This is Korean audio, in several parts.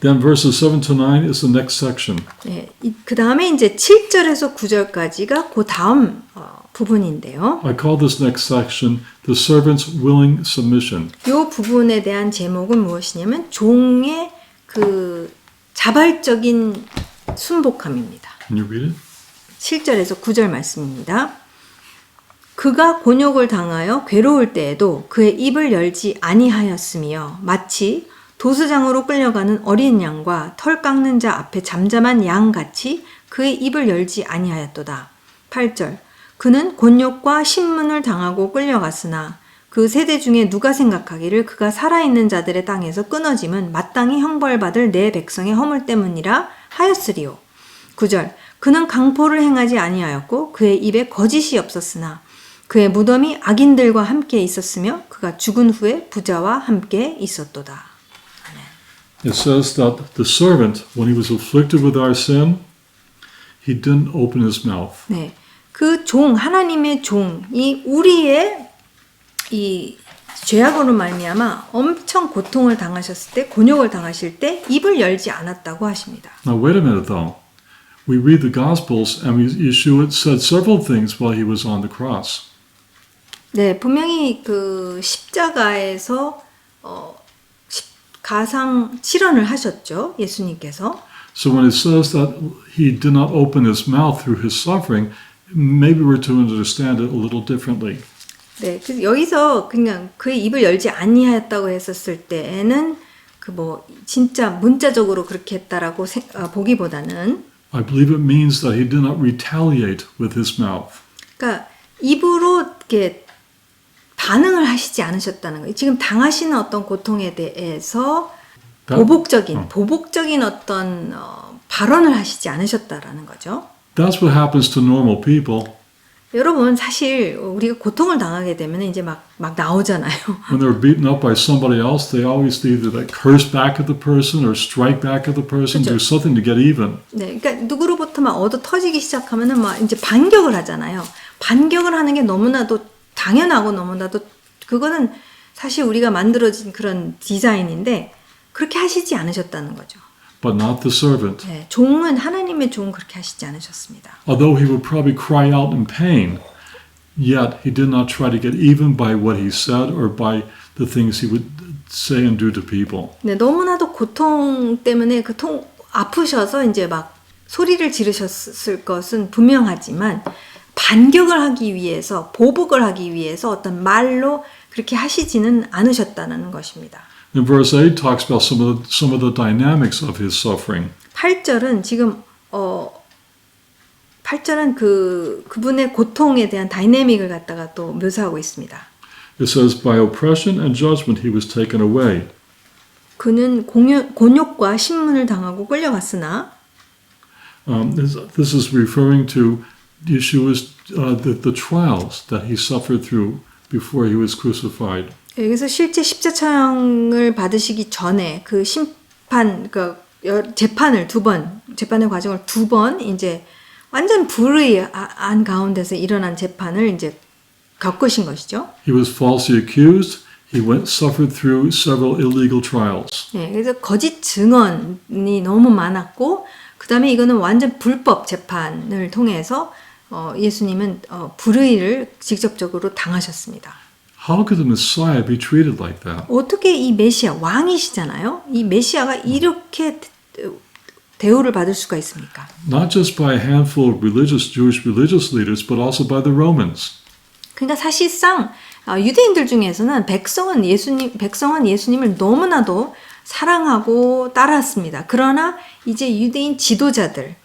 Then verses 7 to 9 is the next section. 네, 그 다음에 이제 7절에서 9절까지가 그 다음 부분인데요. I call this next section the servant's willing submission. 이 부분에 대한 제목은 무엇이냐면 종의 그 자발적인 순복함입니다. Can you read it? 7절에서 9절 말씀입니다. 그가 곤욕을 당하여 괴로울 때에도 그의 입을 열지 아니하였으며 마치 도수장으로 끌려가는 어린 양과 털 깎는 자 앞에 잠잠한 양같이 그의 입을 열지 아니하였도다. 8절 그는 곤욕과 신문을 당하고 끌려갔으나 그 세대 중에 누가 생각하기를 그가 살아있는 자들의 땅에서 끊어짐은 마땅히 형벌받을 내 백성의 허물 때문이라 하였으리요. 9절 그는 강포를 행하지 아니하였고 그의 입에 거짓이 없었으나 그의 무덤이 악인들과 함께 있었으며 그가 죽은 후에 부자와 함께 있었도다. It says that the servant, when he was afflicted with our sin, he didn't open his mouth. 네, 그 종, 하나님의 종이 우리의 이 죄악으로 말미암아 엄청 고통을 당하셨을 때, 곤욕을 당하실 때 입을 열지 않았다고 하십니다. Now wait a minute though. We read the Gospels and Yeshua said several things while he was on the cross. 네, 분명히 그 십자가에서 가상 실현을 하셨죠, 예수님께서. So when it says that he did not open his mouth through his suffering, maybe we're to understand it a little differently. 네, 그래서 여기서 그냥 그의 입을 열지 아니하였다고 했었을 때에는 그 뭐 진짜 문자적으로 그렇게 했다라고 보기보다는 I believe it means that he did not retaliate with his mouth. 그러니까 입으로 이렇게 반응을 하시지 않으셨다는 거예요. 지금 당하시는 어떤 고통에 대해서 보복적인 어떤 발언을 하시지 않으셨다라는 거죠. That's what happens to normal people. 여러분 사실 우리가 고통을 당하게 되면 이제 막 나오잖아요. When they're beaten up by somebody else, they always either like curse back at the person or strike back at the person, do something to get even. 네, 그러니까 누구로부터 막 얻어 터지기 시작하면은 막 이제 반격을 하잖아요. 반격을 하는 게 너무나도 당연하고 너무나도 그거는 사실 우리가 만들어진 그런 디자인인데 그렇게 하시지 않으셨다는 거죠. But not the servant. 네, 종은 하나님의 종은 그렇게 하시지 않으셨습니다. Although he would probably cry out in pain, yet he did not try to get even by what he said or by the things he would say and do to people. 네, 너무나도 고통 때문에 아프셔서 이제 막 소리를 지르셨을 것은 분명하지만 반격을 하기 위해서 보복을 하기 위해서 어떤 말로 그렇게 하시지는 않으셨다는 것입니다. In verse 8 talks about some of the dynamics of his suffering. 8절은 지금 8절은 그분의 고통에 대한 다이내믹을 갖다가 또 묘사하고 있습니다. It says, by oppression and judgment he was taken away. 그는 곤욕과 신문을 당하고 끌려갔으나 This is referring to Yeshua's the trials that he suffered through before he was crucified. 여기서 실제 십자처형을 받으시기 전에 그 심판, 그 재판의 과정을 두 번 이제 완전 불의한 가운데서 일어난 재판을 이제 겪으신 것이죠. He was falsely accused. He suffered through several illegal trials. 네, 그래서 거짓 증언이 너무 많았고, 그 다음에 이거는 완전 불법 재판을 통해서 예수님은 불의를 직접적으로 당하셨습니다. How could the Messiah be treated like that? 어떻게 이 메시아, 왕이시잖아요. 이 메시아가 이렇게 대우를 받을 수가 있습니까? Not just by a handful of Jewish religious leaders, but also by the Romans. 그러니까 사실상 유대인들 중에서는 백성은 예수님을 너무나도 사랑하고 따랐습니다. 그러나 이제 유대인 지도자들,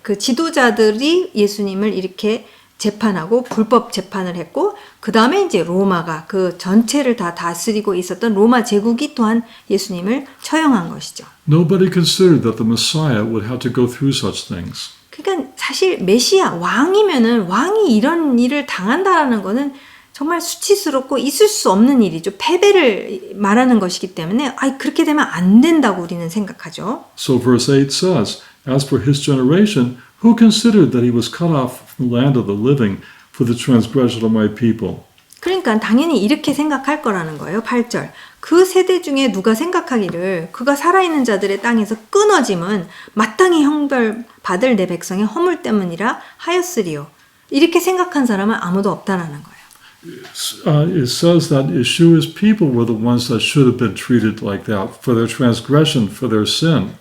그 지도자들이 예수님을 이렇게 재판하고 불법 재판을 했고, 그 다음에 이제 로마가 그 전체를 다 다스리고 있었던 로마 제국이 또한 예수님을 처형한 것이죠. Nobody considered that the Messiah would have to go through such things. 그러니까 사실 메시아 왕이면은 왕이 이런 일을 당한다라는 거는 정말 수치스럽고 있을 수 없는 일이죠. 패배를 말하는 것이기 때문에 그렇게 되면 안 된다고 우리는 생각하죠. So verse 8 says, as for his generation, who considered that he was cut off from the land of the living for the transgression of my people? 그러니까 당연히 이렇게 생각할 거라는 거예요. 8절. 그 세대 중에 누가 생각하기를 그가 살아있는 자들의 땅에서 끊어짐은 마땅히 형벌 받을 내 백성의 허물 때문이라 하였으리요. 이렇게 생각한 사람은 아무도 없다라는 거예요. It says that Yeshua's people were the ones that should have been treated like that for their transgression, for their sin.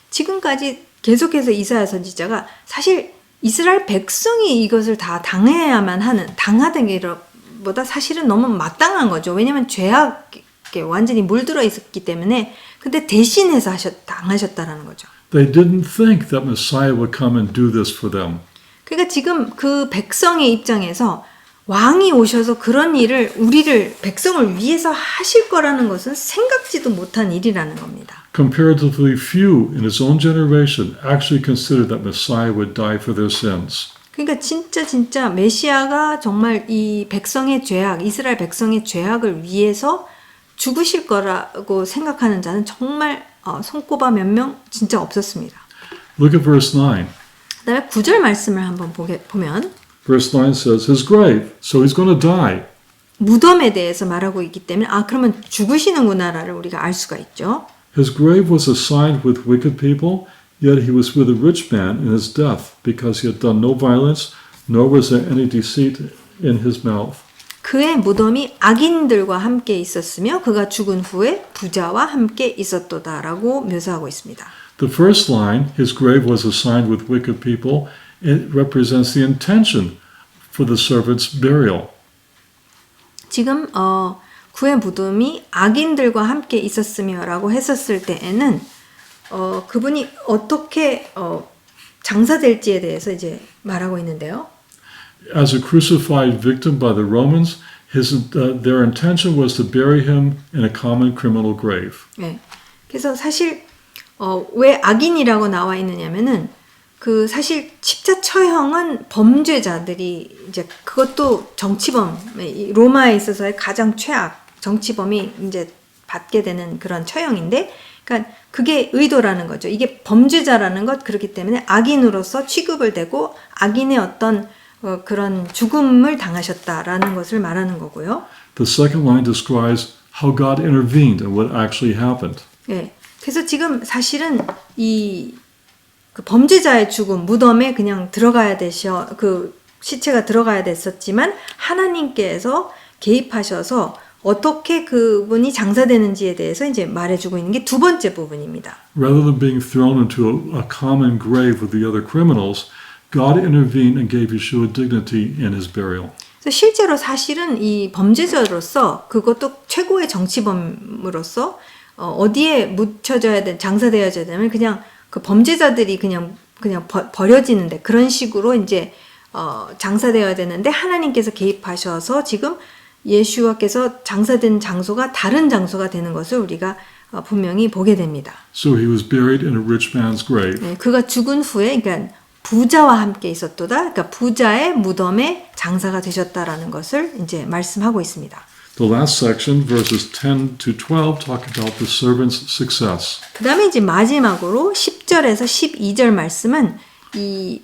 지금까지 계속해서 이사야 선지자가 사실 이스라엘 백성이 이것을 다 당해야만 하는, 당하던 게보다 사실은 너무 마땅한 거죠. 왜냐하면 죄악에 완전히 물들어 있었기 때문에. 근데 대신해서 당하셨다라는 거죠. They didn't think that Messiah would come and do this for them. 그러니까 지금 그 백성의 입장에서 왕이 오셔서 그런 일을 우리를 백성을 위해서 하실 거라는 것은 생각지도 못한 일이라는 겁니다. Comparatively few in his own generation actually considered that Messiah would die for their sins. 그러니까 진짜 메시아가 정말 이 백성의 죄악, 이스라엘 백성의 죄악을 위해서 죽으실 거라고 생각하는 자는 정말 손꼽아 몇 명 진짜 없었습니다. Look at verse 9. 그다음에 9절 말씀을 한번 보면 Verse 9 says, his grave, so he's going to die. 무덤에 대해서 말하고 있기 때문에 그러면 죽으시는구나를 우리가 알 수가 있죠. His grave was assigned with wicked people, yet he was with a rich man in his death, because he had done no violence, nor was there any deceit in his mouth. 그의 무덤이 악인들과 함께 있었으며 그가 죽은 후에 부자와 함께 있었도다라고 묘사하고 있습니다. The first line, his grave was assigned with wicked people, it represents the intention for the servant's burial. 지금 그의 무덤이 악인들과 함께 있었으며라고 했었을 때에는 그분이 어떻게 장사될지에 대해서 이제 말하고 있는데요. As a crucified victim by the Romans, their intention was to bury him in a common criminal grave. 네. 그래서 사실 왜 악인이라고 나와 있느냐면은 그 사실 십자 처형은 범죄자들이 이제 그것도 정치범 로마에 있어서의 가장 최악 정치범이 이제 받게 되는 그런 처형인데, 그러니까 그게 의도라는 거죠. 이게 범죄자라는 것 그렇기 때문에 악인으로서 취급을 되고 악인의 어떤 그런 죽음을 당하셨다라는 것을 말하는 거고요. The second line describes how God intervened and what actually happened. 네. 그래서 지금 사실은 그 범죄자의 죽음, 무덤에 그냥 들어가야 그 시체가 들어가야 됐었지만 하나님께서 개입하셔서 어떻게 그분이 장사되는지에 대해서 이제 말해주고 있는 게 두 번째 부분입니다. Rather than being thrown into a common grave with the other criminals, God intervened and gave Yeshua dignity in his burial. 그래서 실제로 사실은 이 범죄자로서 그것도 최고의 정치범으로서 어디에 묻혀져야 장사되어져야 되면 그냥 그 범죄자들이 그냥 버려지는데 그런 식으로 이제 장사되어야 되는데 하나님께서 개입하셔서 지금 예수와께서 장사된 장소가 다른 장소가 되는 것을 우리가 분명히 보게 됩니다. So he was buried in a rich man's grave. 네, 그가 죽은 후에 그러니까 부자와 함께 있었도다. 그러니까 부자의 무덤에 장사가 되셨다라는 것을 이제 말씀하고 있습니다. The last section, verses 10 to 12, talk about the servant's success. 그 다음에 이제 마지막으로 10절에서 12절 말씀은 이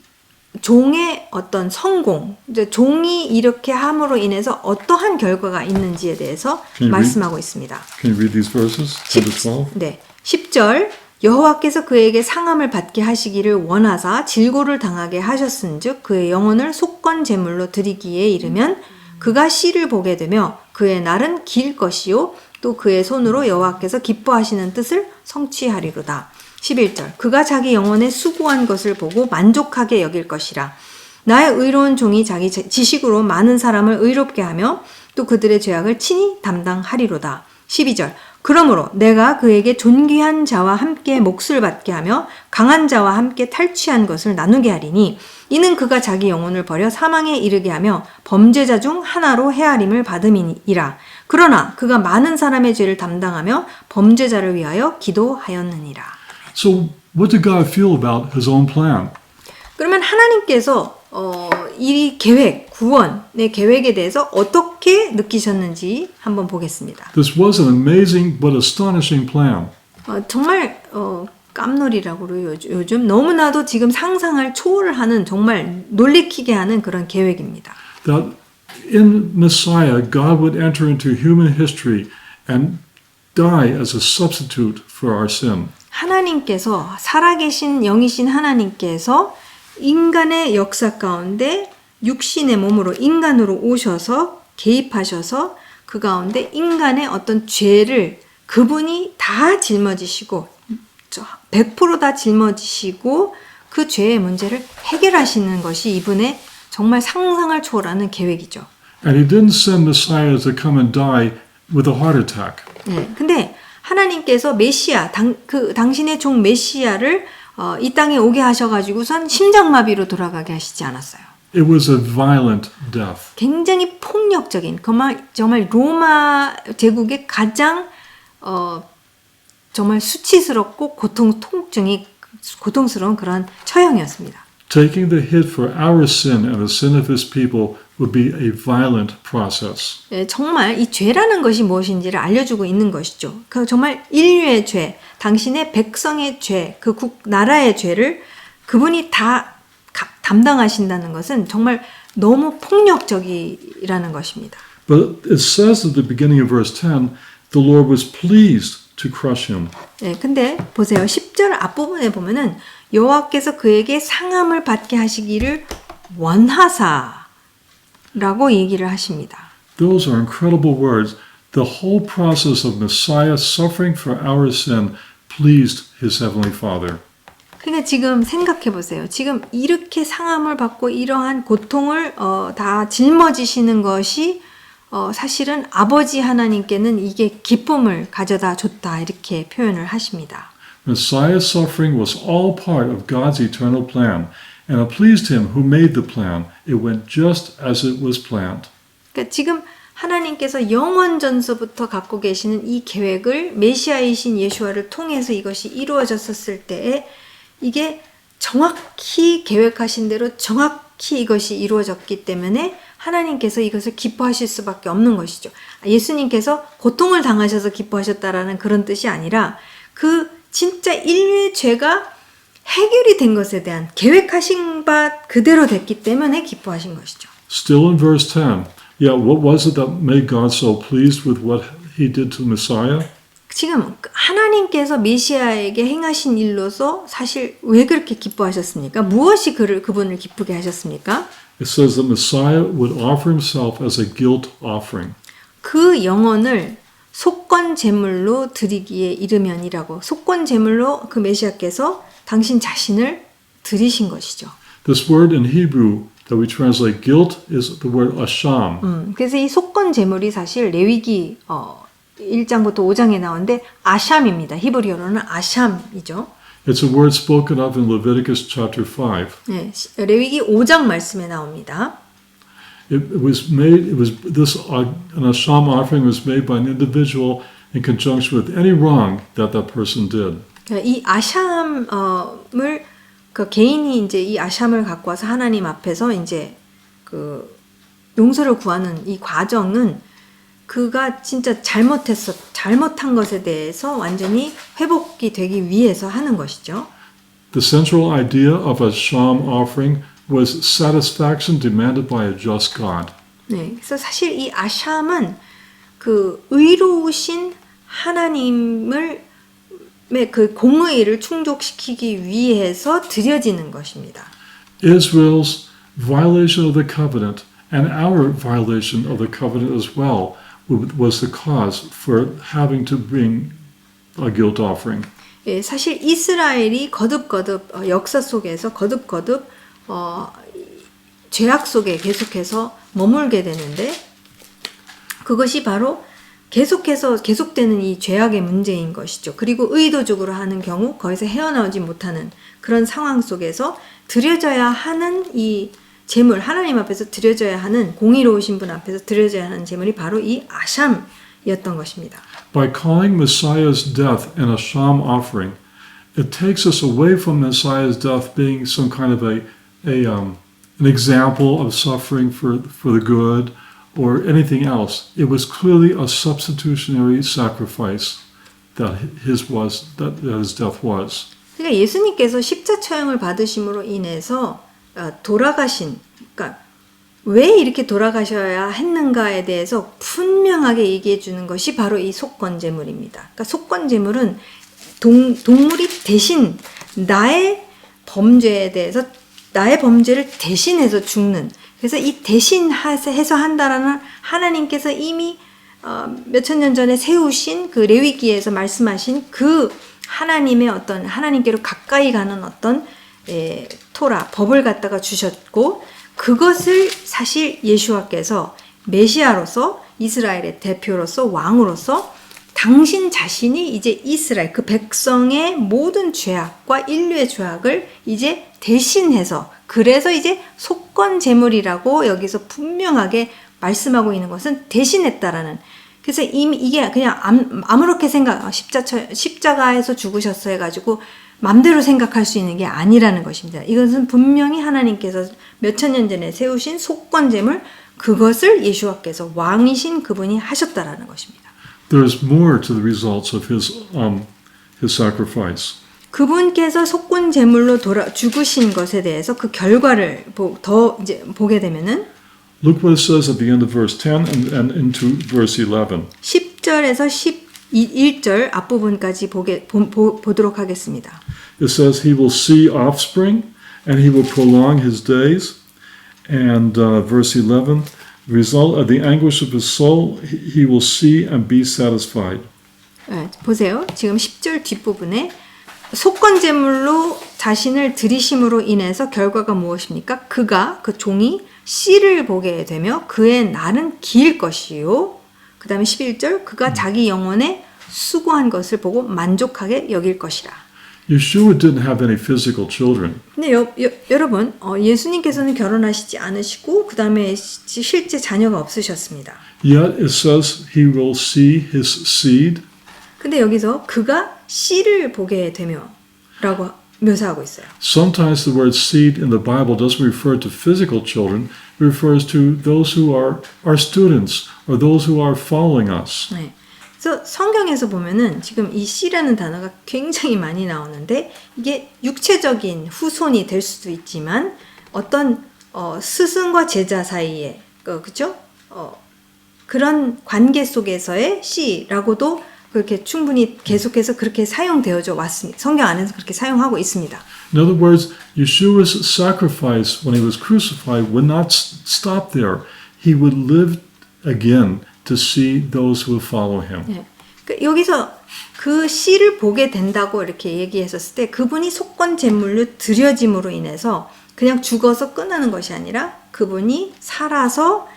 종의 어떤 성공, 이제 종이 이렇게 함으로 인해서 어떠한 결과가 있는지에 대해서 말씀하고 있습니다. Can you read these verses, 10 to 12? 네, 10절 여호와께서 그에게 상함을 받게 하시기를 원하사 질고를 당하게 하셨은즉 그의 영혼을 속건 제물로 드리기에 이르면 그가 씨를 보게 되며 그의 날은 길 것이요 또 그의 손으로 여호와께서 기뻐하시는 뜻을 성취하리로다. 11절 그가 자기 영혼에 수고한 것을 보고 만족하게 여길 것이라. 나의 의로운 종이 자기 지식으로 많은 사람을 의롭게 하며 또 그들의 죄악을 친히 담당하리로다. 12절 그러므로 내가 그에게 존귀한 자와 함께 몫을 받게 하며 강한 자와 함께 탈취한 것을 나누게 하리니 이는 그가 자기 영혼을 버려 사망에 이르게 하며 범죄자 중 하나로 헤아림을 받음이니라. 그러나 그가 많은 사람의 죄를 담당하며 범죄자를 위하여 기도하였느니라. So what did God feel about his own plan? 그러면 하나님께서 이 계획, 구원의 계획에 대해서 어떻게 느끼셨는지 한번 보겠습니다. This was an amazing but astonishing plan. 정말 깜놀이라고 요즘 너무나도 지금 상상을 초월하는 정말 놀래키게 하는 그런 계획입니다. That in Messiah, God would enter into human history and die as a substitute for our sin. 하나님께서 살아계신 영이신 하나님께서 인간의 역사 가운데 육신의 몸으로 인간으로 오셔서 개입하셔서 그 가운데 인간의 어떤 죄를 그분이 다 짊어지시고 100%다 짊어지시고 그 죄의 문제를 해결하시는 것이 이분의 정말 상상을 초월하는 계획이죠. And he didn't send Messiah to come and die with a heart attack. 네, 근데 하나님께서 메시아, 당신의 종 메시아를 이 땅에 오게 하셔가지고선 심장마비로 돌아가게 하시지 않았어요. It was a violent death. 굉장히 폭력적인, 정말 로마 제국의 가장 정말 수치스럽고 고통스러운 그런 처형이었습니다. Taking the hit for our sin and the sin of his people would be a violent process. 네, 정말 이 죄라는 것이 무엇인지를 알려주고 있는 것이죠. 그 정말 인류의 죄, 당신의 백성의 죄, 그 나라의 죄를 그분이 다 담당하신다는 것은 정말 너무 폭력적이라는 것입니다. But it says at the beginning of verse 10, the Lord was pleased to crush him. 네, 근데 보세요. 10절 앞부분에 보면은 여호와께서 그에게 상함을 받게 하시기를 원하사라고 얘기를 하십니다. Those are incredible words. The whole process of Messiah suffering for our sin pleased his heavenly Father. 그러니까 지금 생각해 보세요. 지금 이렇게 상함을 받고 이러한 고통을 다 짊어지시는 것이 사실은 아버지 하나님께는 이게 기쁨을 가져다 줬다 이렇게 표현을 하십니다. Messiah's suffering was all part of God's eternal plan, and it pleased him who made the plan. It went just as it was planned. 그러니까 지금 하나님께서 영원 전서부터 갖고 계시는 이 계획을 메시아이신 예수와를 통해서 이것이 이루어졌었을 때에 이게 정확히 계획하신 대로 정확히 이것이 이루어졌기 때문에 하나님께서 이것을 기뻐하실 수밖에 없는 것이죠. 예수님께서 고통을 당하셔서 기뻐하셨다라는 그런 뜻이 아니라 그 진짜 인류의 죄가 해결이 된 것에 대한 계획하신 바 그대로 됐기 때문에 기뻐하신 것이죠. Still in verse 10, yeah, what was it that made God so pleased with what he did to Messiah? 지금 하나님께서 메시아에게 행하신 일로서 사실 왜 그렇게 기뻐하셨습니까? 무엇이 그분을 기쁘게 하셨습니까? It says that Messiah would offer himself as a guilt offering. 그 영혼을 속건 제물로 드리기에 이르면이라고 속건 제물로 그 메시아께서 당신 자신을 드리신 것이죠. This word in Hebrew that we translate guilt is the word asham. 그래서 이 속건 제물이 사실 레위기 1장부터 5장에 나오는데 아샴입니다. 히브리어로는 아샴이죠. It's a word spoken of in Leviticus chapter 5. 네, 레위기 5장 말씀에 나옵니다. An asham offering was made by an individual in conjunction with any wrong that person did. 이 아샴을 그 개인이 이제 이 아샴을 갖고 와서 하나님 앞에서 이제 그 용서를 구하는 이 과정은 그가 진짜 잘못한 것에 대해서 완전히 회복이 되기 위해서 하는 것이죠. The central idea of a sham offering was satisfaction demanded by a just God. 네, 그래서 사실 이 아샴은 그 의로우신 하나님을 그 공의를 충족시키기 위해서 드려지는 것입니다. Israel's violation of the covenant and our violation of the covenant as well was the cause for having to bring a guilt offering. 예, 사실 이스라엘이 거듭 역사 속에서 거듭 죄악 속에 계속해서 머물게 되는데 그것이 바로 계속되는 이 죄악의 문제인 것이죠. 그리고 의도적으로 하는 경우 거기서 헤어나오지 못하는 그런 상황 속에서 드려져야 하는 이 제물, 하나님 앞에서 드려져야 하는 공의로우신 분 앞에서 드려져야 하는 제물이 바로 이 아샴이었던 것입니다. By calling Messiah's death an asham offering, it takes us away from Messiah's death being some kind of an example of suffering for the good or anything else. It was clearly a substitutionary sacrifice that his death was. 그러니까 예수님께서 십자 처형을 받으심으로 인해서 돌아가신, 그러니까 왜 이렇게 돌아가셔야 했는가에 대해서 분명하게 얘기해 주는 것이 바로 이 속건제물입니다. 그러니까 속건제물은 동물이 대신 나의 범죄에 대해서 나의 범죄를 대신해서 죽는, 그래서 이 대신해서 한다라는 하나님께서 이미 몇천 년 전에 세우신 그 레위기에서 말씀하신 그 하나님의 어떤 하나님께로 가까이 가는 어떤 토라 법을 갖다가 주셨고, 그것을 사실 예수와께서 메시아로서 이스라엘의 대표로서 왕으로서 당신 자신이 이제 이스라엘 그 백성의 모든 죄악과 인류의 죄악을 이제 대신해서, 그래서 이제 속건제물이라고 여기서 분명하게 말씀하고 있는 것은 대신했다라는. 그래서 이미 이게 그냥 아무렇게 십자가에서 죽으셨어 해가지고 맘대로 생각할 수 있는 게 아니라는 것입니다. 이것은 분명히 하나님께서 몇천 년 전에 세우신 속건제물, 그것을 예수와께서 왕이신 그분이 하셨다라는 것입니다. There's more to the results of his sacrifice. 그분께서 속건제물로 죽으신 것에 대해서 그 결과를 더 이제 보게 되면은 Look what it says at the end of verse 10 and into verse 11. 10절에서 11절 앞부분까지 보도록 하겠습니다. It says, He will see offspring, and He will prolong His days. And verse 11, the result of the anguish of His soul, He will see and be satisfied. 네, 보세요. 지금 10절 뒷부분에 속건제물로 자신을 들이심으로 인해서 결과가 무엇입니까? 그가, 그 종이 씨를 보게 되며 그의 날은 길 것이요. 그 다음에 11절, 그가 자기 영혼에 수고한 것을 보고 만족하게 여길 것이라. Yeshua didn't have any physical children. 근데 여러분, 예수님께서는 결혼하시지 않으시고 그 다음에 실제 자녀가 없으셨습니다. Yet it says He will see His seed. 근데 여기서 그가 씨를 보게 되며 라고 묘사하고 있어요. Sometimes the word seed in the Bible doesn't refer to physical children. It refers to those who are our students or those who are following us. 네. 그래서 성경에서 보면은 지금 이 씨라는 단어가 굉장히 많이 나오는데 이게 육체적인 후손이 될 수도 있지만 어떤 스승과 제자 사이에 그렇죠? 그런 관계 속에서의 씨라고도 그렇게 충분히 계속해서 그렇게 사용되어져 왔습니다. 성경 안에서 그렇게 사용하고 있습니다. In other words, Yeshua's sacrifice when He was crucified would not stop there. He would live again to see those who would follow Him. 네. 여기서 그 씨를 보게 된다고 이렇게 얘기했었을 때 그분이 속건제물로 드려짐으로 인해서 그냥 죽어서 끝나는 것이 아니라 그분이 살아서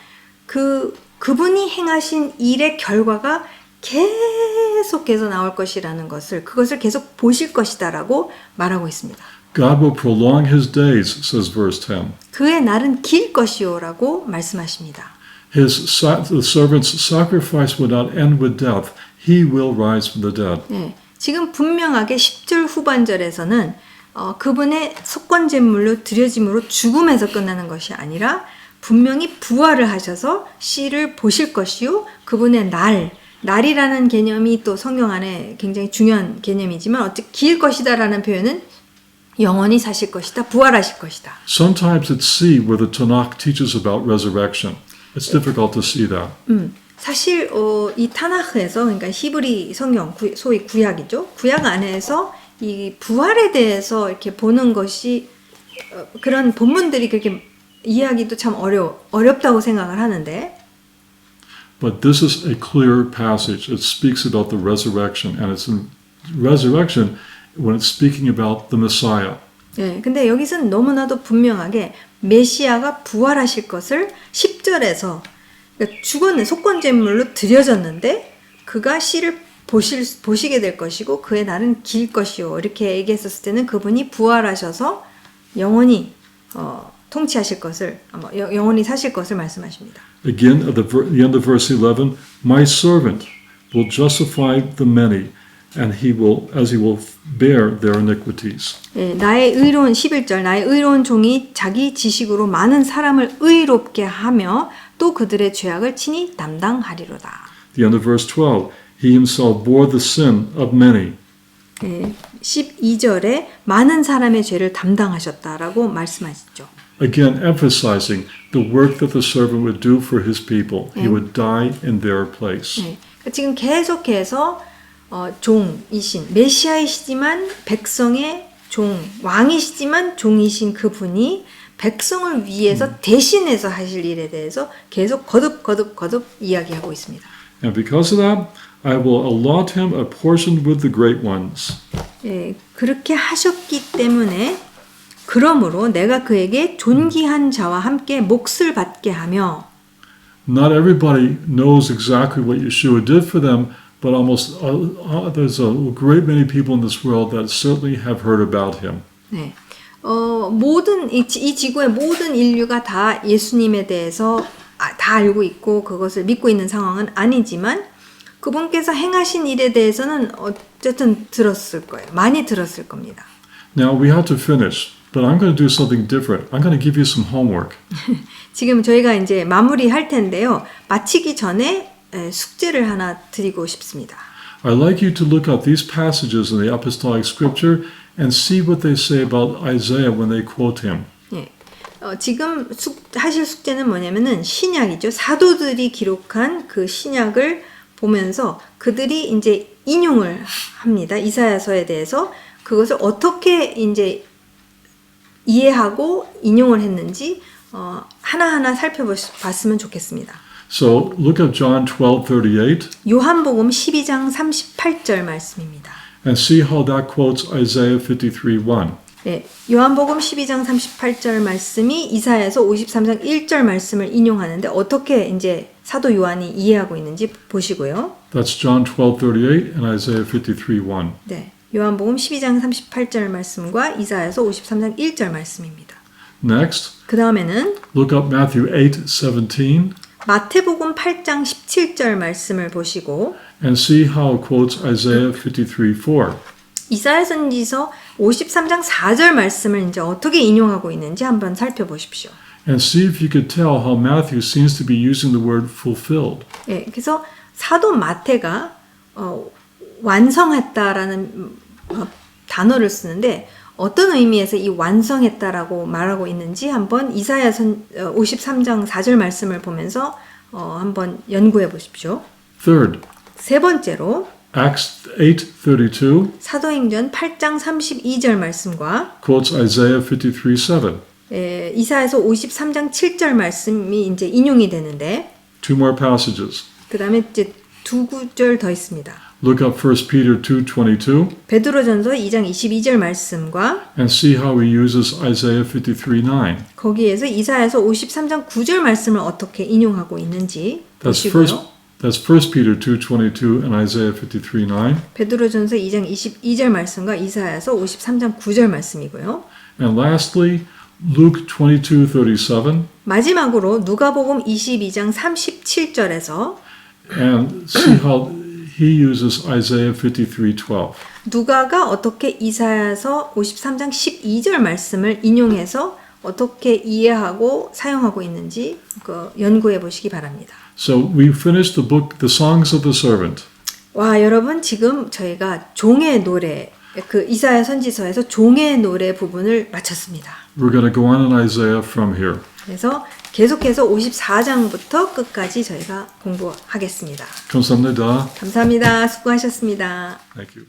그분이 행하신 일의 결과가 계속해서 나올 것이라는 것을, 그것을 계속 보실 것이다라고 말하고 있습니다. God will prolong His days, says verse 10. 그의 날은 길 것이요라고 말씀하십니다. The servant's sacrifice will not end with death. He will rise from the dead. 네, 지금 분명하게 10절 후반절에서는 그분의 속건제물로 드려짐으로 죽음에서 끝나는 것이 아니라 분명히 부활을 하셔서 씨를 보실 것이요, 그분의 날이라는 개념이 또 성경 안에 굉장히 중요한 개념이지만 어쨌든 길 것이다라는 표현은 영원히 사실 것이다, 부활하실 것이다. Sometimes it's see where the Tanakh teaches about resurrection. It's difficult to see that. 사실 이 타나흐에서, 그러니까 히브리 성경, 소위 구약이죠. 구약 안에서 이 부활에 대해서 이렇게 보는 것이 그런 본문들이 그렇게 이해하기도 참 어렵다고 생각을 하는데. But this is a clear passage. It speaks about the resurrection, and it's in resurrection when it's speaking about the Messiah. 네, 근데 여기서는 너무나도 분명하게 메시아가 부활하실 것을 10절에서 그러니까 죽은 속건제물로 드려졌는데 그가 씨를 보시게 될 것이고 그의 날은 길 것이요, 이렇게 얘기했었을 때는 그분이 부활하셔서 영원히 통치하실 것을, 영원히 사실 것을 말씀하십니다. Again, at the end of verse 11, my servant will justify the many, and he will bear their iniquities. 예, 나의 의로운 11절, 나의 의로운 종이 자기 지식으로 많은 사람을 의롭게 하며 또 그들의 죄악을 친히 담당하리로다. The end of verse 12, he himself bore the sin of many. 예, 12절에 많은 사람의 죄를 담당하셨다라고 말씀하시죠. again emphasizing the work that the servant would do for his people. He would die in their place. 네. 지금 계속해서 종이신 메시아이시지만 백성의 종, 왕이시지만 종이신 그분이 백성을 위해서 대신해서 하실 일에 대해서 계속 거듭 이야기하고 있습니다. And because of that, I will allot him a portion with the great ones. 예, 그렇게 하셨기 때문에 그러므로 내가 그에게 존귀한 자와 함께 몫을 받게 하며 Not everybody knows exactly what Yeshua did for them, but almost there's a great many people in this world that certainly have heard about him. 네. 모든 이 지구의 모든 인류가 다 예수님에 대해서 다 알고 있고 그것을 믿고 있는 상황은 아니지만 그분께서 행하신 일에 대해서는 어쨌든 들었을 거예요. 많이 들었을 겁니다. Now we have to finish, but I'm going to do something different. I'm going to give you some homework. 지금 저희가 이제 마무리할 텐데요. 마치기 전에 숙제를 하나 드리고 싶습니다. I'd like you to look at these passages in the apostolic scripture and see what they say about Isaiah when they quote him. 예. 지금 하실 숙제는 뭐냐면은 신약이죠. 사도들이 기록한 그 신약을 보면서 그들이 이제 인용을 합니다. 이사야서에 대해서 그것을 어떻게 이제 이해하고 인용을 했는지 하나하나 살펴봤으면 좋겠습니다. So look at John 12:38 요한복음 12장 38절 말씀입니다. and see how that quotes Isaiah 53:1. 네, 요한복음 12장 38절 말씀이 이사야서 53장 1절 말씀을 인용하는데 어떻게 이제 사도 요한이 이해하고 있는지 보시고요. That's John 12:38 and Isaiah 53:1. 네, 요한복음 12장 38절 말씀과 이사야서 53장 1절 말씀입니다. Next, 그 다음에는 look up Matthew 8:17 마태복음 8장 17절 말씀을 보시고 and see how it quotes Isaiah 53:4. 이사야 선지서 53장 4절 말씀을 이제 어떻게 인용하고 있는지 한번 살펴보십시오. And see if you could tell how Matthew seems to be using the word fulfilled. 예, 그래서 사도 마태가 완성했다라는 단어를 쓰는데 어떤 의미에서 이 완성했다라고 말하고 있는지 한번 이사야 53장 4절 말씀을 보면서 한번 연구해 보십시오. Third, 세 번째로 Acts 8:32 사도행전 8장 32절 말씀과 quotes Isaiah 53:7. 예, 이사야서 53장 7절 말씀이 이제 인용이 되는데 Two more passages. 그다음에 이제 두 구절 더 있습니다. Look up 1 Peter 2:22 베드로전서 2장 22절 말씀과 and see how he uses Isaiah 53:9. 거기에서 이사야서 53장 9절 말씀을 어떻게 인용하고 있는지 That's 보시고요. That's 1 Peter 2:22 and Isaiah 53:9. 베드로전서 2장 22절 말씀과 이사야서 53장 9절 말씀이고요. And lastly, Luke 22:37 마지막으로 누가복음 22장 37절에서 and see how he uses Isaiah 53:12. 누가가 어떻게 이사야서 53장 12절 말씀을 인용해서 어떻게 이해하고 사용하고 있는지 연구해 보시기 바랍니다. So we finished the book, The Songs of the Servant. 와, 여러분 지금 저희가 종의 노래 그 이사야 선지서에서 종의 노래 부분을 마쳤습니다. We're going to go on in Isaiah from here. 그래서 계속해서 54장부터 끝까지 저희가 공부하겠습니다. 감사합니다. 감사합니다. 수고하셨습니다. Thank you.